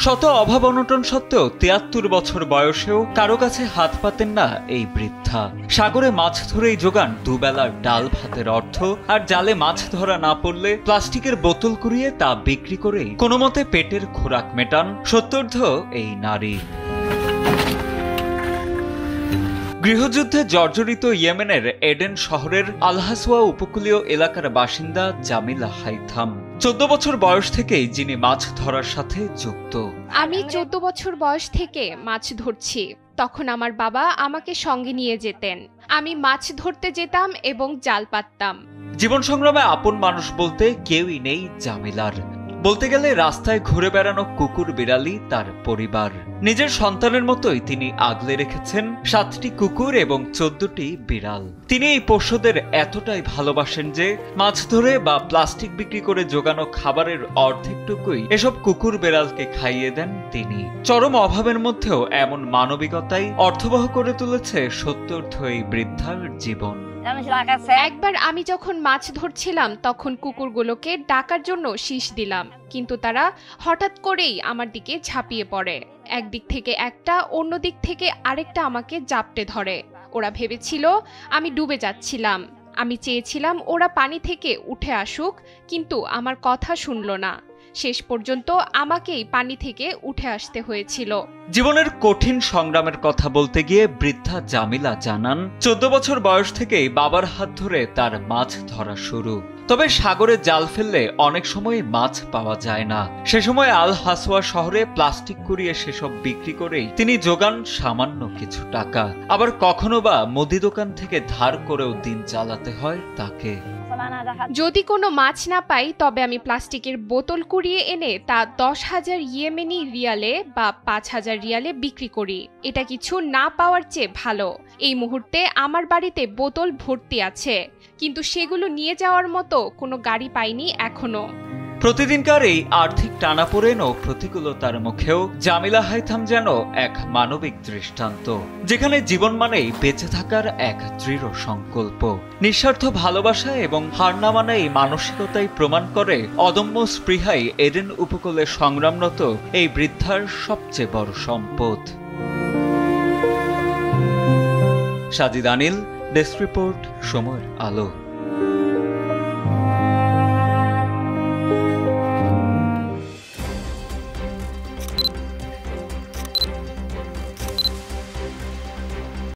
শত অভাব অনটন সত্ত্বেও ৭৩ বছর বয়সেও কারো কাছে হাত পাতেন না এই বৃদ্ধা। সাগরে মাছ ধরেই জোগান দুবেলার ডাল ভাতের অর্থ, আর জালে মাছ ধরা না পড়লে প্লাস্টিকের বোতল কুড়িয়ে তা বিক্রি করেই কোনোমতে পেটের খোরাক মেটান সত্তর্ধ এই নারী। গৃহযুদ্ধে জর্জরিত ইয়েমেনের এডেন শহরের আল-হাসওয়া উপকূলীয় এলাকার বাসিন্দা জামিলা হাইথাম ১৪ বছর বয়স থেকেই যিনি মাছ ধরার সাথে যুক্ত। আমি ১৪ বছর বয়স থেকে মাছ ধরছি। তখন আমার বাবা আমাকে সঙ্গে নিয়ে যেতেন। আমি মাছ ধরতে যেতাম এবং জাল পাততাম। জীবন সংগ্রামে আপন মানুষ বলতে কেউই নেই জামিলার। বলতে গেলে রাস্তায় ঘুরে বেড়ানো কুকুর বিড়ালি তার পরিবার। নিজের সন্তানের মতোই তিনি আগলে রেখেছেন ৭টি কুকুর এবং ১৪টি বিড়াল। তিনি এই পোষ্যদের এতটাই ভালোবাসেন যে মাছ ধরে বা প্লাস্টিক বিক্রি করে জোগানো খাবারের অর্ধেকটুকুই এসব কুকুর বিড়ালকে খাইয়ে দেন তিনি। চরম অভাবের মধ্যেও এমন মানবিকতাই অর্থবহ করে তুলেছে সত্তর্ধ এই বৃদ্ধার জীবন। একবার আমি যখন মাছ ধরছিলাম তখন কুকুরগুলোকে ডাকার জন্য শীষ দিলাম, কিন্তু তারা হঠাৎ করেই আমার দিকে ঝাঁপিয়ে পড়ে। একদিক থেকে একটা, অন্য দিক থেকে আরেকটা আমাকে জাপটে ধরে। ওরা ভেবেছিল আমি ডুবে যাচ্ছিলাম। আমি চেয়েছিলাম ওরা পানি থেকে উঠে আসুক, কিন্তু আমার কথা শুনল না। শেষ পর্যন্ত আমাকেই পানি থেকে উঠে আসতে হয়েছিল। জীবনের কঠিন সংগ্রামের কথা বলতে গিয়ে বৃদ্ধা জামিলা জানান ১৪ বছর বয়স থেকেই বাবার হাত ধরে তার মাছ ধরা শুরু। তবে সাগরে জাল ফেললে অনেক সময় মাছ পাওয়া যায় না। সে সময় আল হাসওয়া শহরে প্লাস্টিক কুড়িয়ে সেসব বিক্রি করেই তিনি জোগান সামান্য কিছু টাকা। আবার কখনো বা মুদি দোকান থেকে ধার করেও দিন চালাতে হয় তাকে। যদি কোনো মাছ না পাই তবে আমি প্লাস্টিকের বোতল কুড়িয়ে এনে তা ১০,০০০ ইয়েমেনি রিয়ালে বা ৫,০০০ রিয়ালে বিক্রি করি। এটা কিছু না পাওয়ার চেয়ে ভালো। এই মুহূর্তে আমার বাড়িতে বোতল ভর্তি আছে, কিন্তু সেগুলো নিয়ে যাওয়ার মতো কোনো গাড়ি পাইনি এখনো। প্রতিদিনকার এই আর্থিক টানাপোড়েন ও প্রতিকূলতার মুখেও জামিলা হাইথাম যেন এক মানবিক দৃষ্টান্ত, যেখানে জীবন মানেই বেঁচে থাকার এক দৃঢ় সংকল্প। নিঃস্বার্থ ভালোবাসা এবং হার না মানা এই মানসিকতাই প্রমাণ করে অদম্য স্পৃহাই এডেন উপকূলে সংগ্রামরত এই বৃদ্ধার সবচেয়ে বড় সম্পদ। সাজিদ আনিল, ডেস্ক রিপোর্ট, সময়ের আলো।